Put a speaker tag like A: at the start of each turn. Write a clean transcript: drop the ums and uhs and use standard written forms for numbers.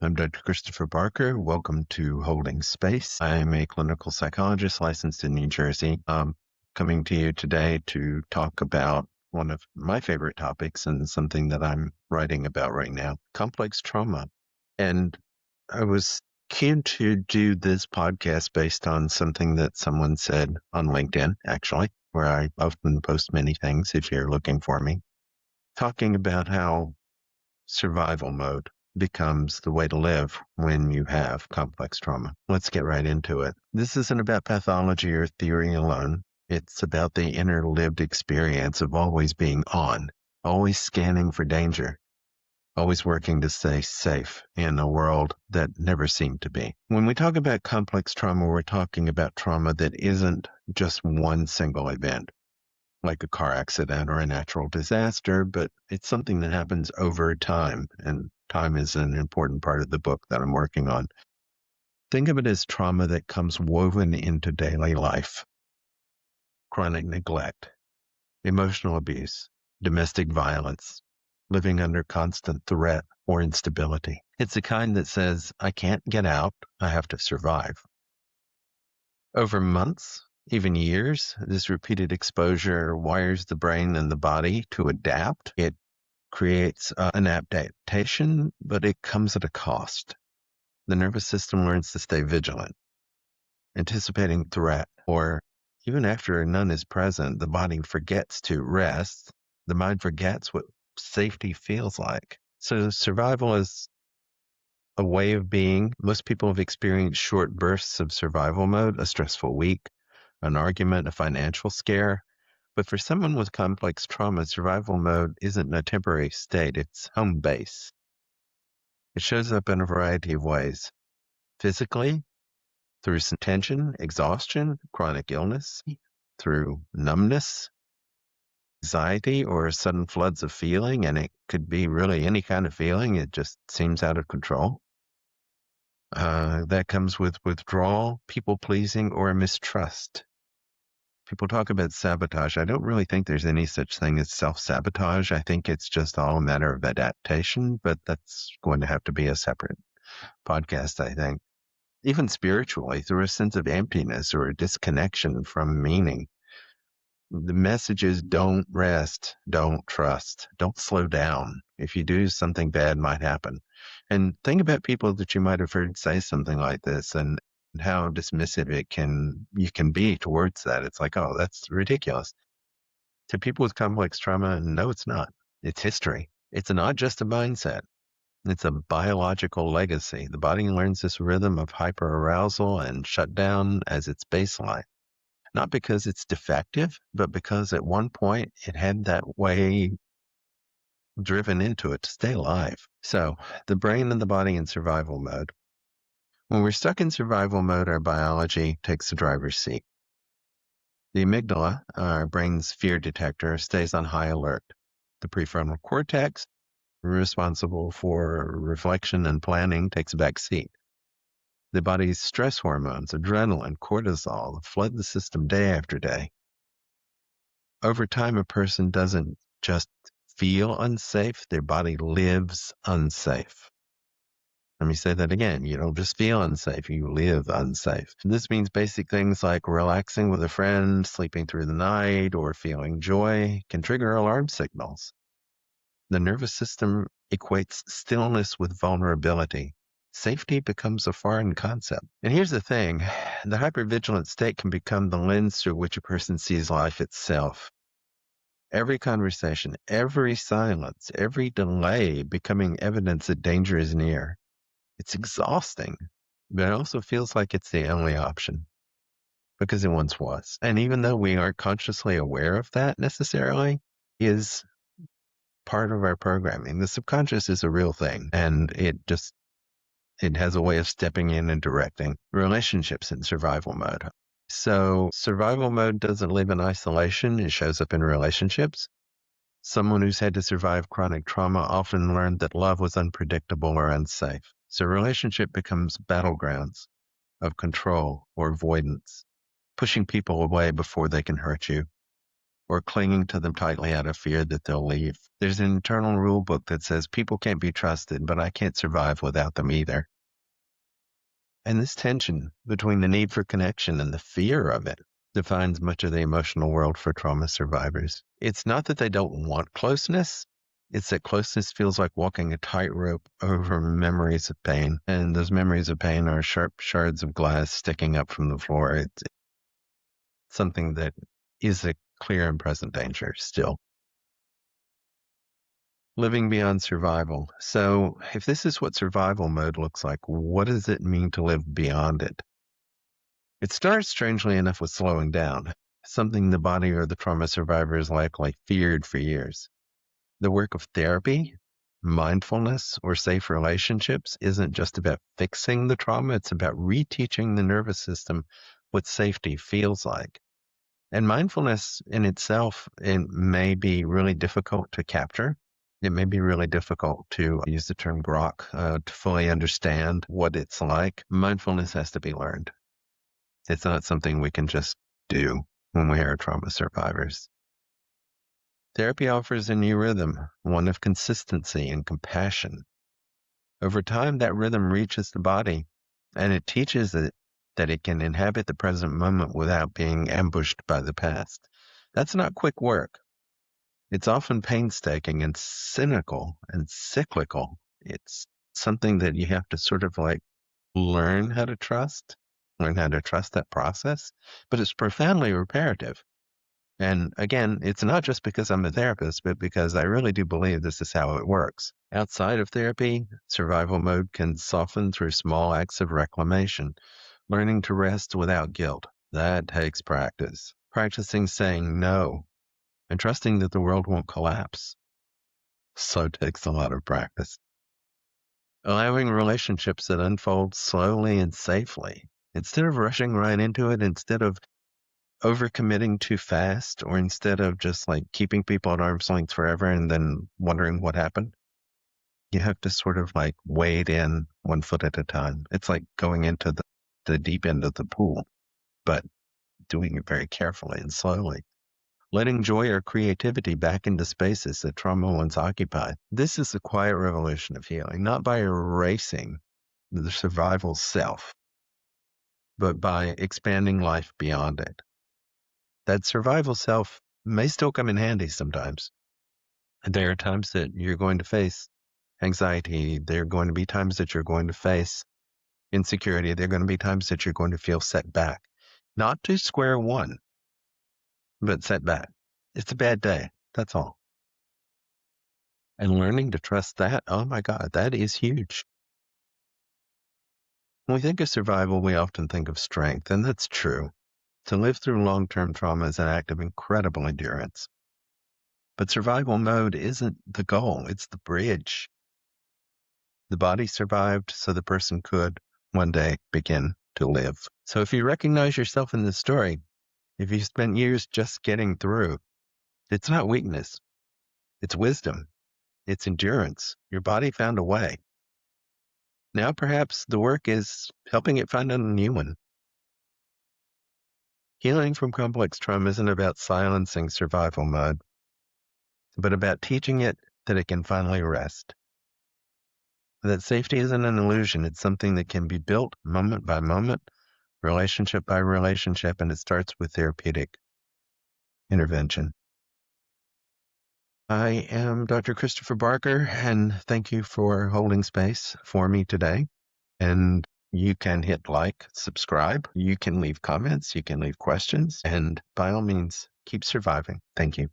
A: I'm Dr. Christopher Barker. Welcome to Holding Space. I am a clinical psychologist licensed in New Jersey. Coming to you today to talk about one of my favorite topics and something that I'm writing about right now, complex trauma. And I was keen to do this podcast based on something that someone said on LinkedIn, actually, where I often post many things if you're looking for me, talking about how survival mode becomes the way to live when you have complex trauma. Let's get right into it. This isn't about pathology or theory alone. It's about the inner lived experience of always being on, always scanning for danger, always working to stay safe in a world that never seemed to be. When we talk about complex trauma, we're talking about trauma that isn't just one single event, like a car accident or a natural disaster, but it's something that happens over time, and time is an important part of the book that I'm working on. Think of it as trauma that comes woven into daily life: chronic neglect, emotional abuse, domestic violence, living under constant threat or instability. It's the kind that says, I can't get out, I have to survive. Over months, even years, this repeated exposure wires the brain and the body to adapt. It creates an adaptation, but it comes at a cost. The nervous system learns to stay vigilant, anticipating threat, or even after none is present, the body forgets to rest. The mind forgets what safety feels like. So survival is a way of being. Most people have experienced short bursts of survival mode, a stressful week, an argument, a financial scare. But for someone with complex trauma, survival mode isn't a temporary state, it's home base. It shows up in a variety of ways. Physically, through some tension, exhaustion, chronic illness, through numbness, anxiety, or sudden floods of feeling, and it could be really any kind of feeling. It just seems out of control. That comes with withdrawal, people-pleasing, or mistrust. People talk about sabotage. I don't really think there's any such thing as self-sabotage. I think it's just all a matter of adaptation, but that's going to have to be a separate podcast, I think. Even spiritually, through a sense of emptiness or a disconnection from meaning. The message is don't rest, don't trust, don't slow down. If you do, something bad might happen. And think about people that you might have heard say something like this and how dismissive you can be towards that. It's like, oh, that's ridiculous. To people with complex trauma, no, it's not. It's history. It's not just a mindset. It's a biological legacy. The body learns this rhythm of hyperarousal and shutdown as its baseline. Not because it's defective, but because at one point it had that way driven into it to stay alive. So the brain and the body in survival mode. When we're stuck in survival mode, our biology takes the driver's seat. The amygdala, our brain's fear detector, stays on high alert. The prefrontal cortex, responsible for reflection and planning, takes a back seat. The body's stress hormones, adrenaline, cortisol, flood the system day after day. Over time, a person doesn't just feel unsafe, their body lives unsafe. Let me say that again. You don't just feel unsafe, you live unsafe. And this means basic things like relaxing with a friend, sleeping through the night, or feeling joy can trigger alarm signals. The nervous system equates stillness with vulnerability. Safety becomes a foreign concept. And here's the thing, the hypervigilant state can become the lens through which a person sees life itself. Every conversation, every silence, every delay becoming evidence that danger is near. It's exhausting, but it also feels like it's the only option because it once was. And even though we aren't consciously aware of that necessarily, is part of our programming. The subconscious is a real thing, and it has a way of stepping in and directing relationships in survival mode. So survival mode doesn't live in isolation. It shows up in relationships. Someone who's had to survive chronic trauma often learned that love was unpredictable or unsafe. So relationship becomes battlegrounds of control or avoidance, pushing people away before they can hurt you. or clinging to them tightly out of fear that they'll leave. There's an internal rule book that says people can't be trusted, but I can't survive without them either. And this tension between the need for connection and the fear of it defines much of the emotional world for trauma survivors. It's not that they don't want closeness. It's that closeness feels like walking a tightrope over memories of pain. And those memories of pain are sharp shards of glass sticking up from the floor. It's something that is a clear and present danger still. Living beyond survival. So, if this is what survival mode looks like, what does it mean to live beyond it? It starts, strangely enough, with slowing down, something the body or the trauma survivors likely feared for years. The work of therapy, mindfulness, or safe relationships isn't just about fixing the trauma, it's about reteaching the nervous system what safety feels like. And mindfulness in itself, it may be really difficult to capture. It may be really difficult to use the term grok to fully understand what it's like. Mindfulness has to be learned. It's not something we can just do when we are trauma survivors. Therapy offers a new rhythm, one of consistency and compassion. Over time, that rhythm reaches the body, and it teaches it that it can inhabit the present moment without being ambushed by the past. That's not quick work. It's often painstaking and cynical and cyclical. It's something that you have to sort of like learn how to trust, learn how to trust that process, but it's profoundly reparative. And again, it's not just because I'm a therapist, but because I really do believe this is how it works. Outside of therapy, survival mode can soften through small acts of reclamation, learning to rest without guilt. That takes practice. Practicing saying no and trusting that the world won't collapse. So it takes a lot of practice. Allowing relationships that unfold slowly and safely. Instead of rushing right into it, instead of overcommitting too fast, or instead of just like keeping people at arm's length forever and then wondering what happened, you have to sort of like wade in one foot at a time. It's like going into the deep end of the pool, but doing it very carefully and slowly. Letting joy or creativity back into spaces that trauma once occupied. This is the quiet revolution of healing, not by erasing the survival self, but by expanding life beyond it. That survival self may still come in handy sometimes. There are times that you're going to face anxiety. There are going to be times that you're going to face insecurity. There are going to be times that you're going to feel set back. Not to square one, but set back. It's a bad day. That's all. And learning to trust that, oh my God, that is huge. When we think of survival, we often think of strength, and that's true. To live through long-term trauma is an act of incredible endurance. But survival mode isn't the goal, it's the bridge. The body survived so the person could one day begin to live. So if you recognize yourself in this story, if you spent years just getting through, it's not weakness, it's wisdom, it's endurance. Your body found a way. Now perhaps the work is helping it find a new one. Healing from complex trauma isn't about silencing survival mode, but about teaching it that it can finally rest. That safety isn't an illusion, it's something that can be built moment by moment, relationship by relationship, and it starts with therapeutic intervention. I am Dr. Christopher Barker, and thank you for holding space for me today. And you can hit like, subscribe, you can leave comments, you can leave questions, and by all means, keep surviving. Thank you.